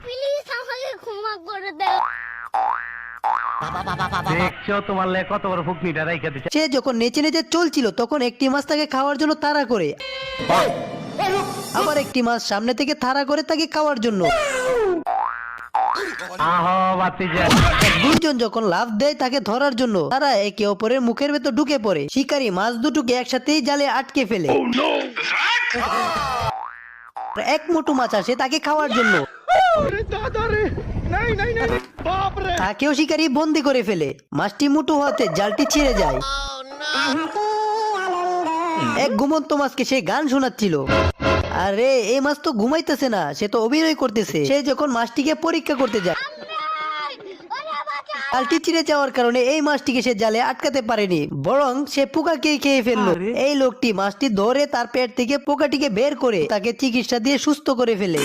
Please আমাকে ক্ষমা করে দাও। দেখছো তোমার লে কত বড় ফুকনিটা রাইখা দিছে। সে যখন নেচে নেচে চলছিল তখন একটি মাছ তাকে খাওয়ার জন্য তাড়া করে, আবার একটি মাছ সামনে থেকে তাড়া করে তাকে খাওয়ার জন্য। আহো বাতিজা, দুইজন যখন লাফ দেয় তাকে ধরার জন্য, তারা একে অপরের মুখের ভেতর ঢুকে পড়ে। শিকারী মাছ দুটোকে একসাথেই জালে আটকে ফেলে। এক মুঠো মাছ আসে তাকে খাওয়ার জন্য, তাকেও শিকারী বন্দি করে ফেলে। মাছটি মুঠো হতে জালটি ছিঁড়ে যায়। এক ঘুমন্ত মাছকে সে গান শোনাচ্ছিল। আরে এই মাছ তো ঘুমাইতেছে না, সে তো অভিনয় করতেছে। সে যখন মাছটিকে পরীক্ষা করতে যায়, জালটি ছিঁড়ে যাওয়ার কারণে এই মাছটিকে সে জালে আটকাতে পারেনি, বরং সে পোকাকে খেয়ে ফেললো। এই লোকটি মাছটি ধরে তার পেট থেকে পোকাটিকে বের করে তাকে চিকিৎসা দিয়ে সুস্থ করে ফেলে।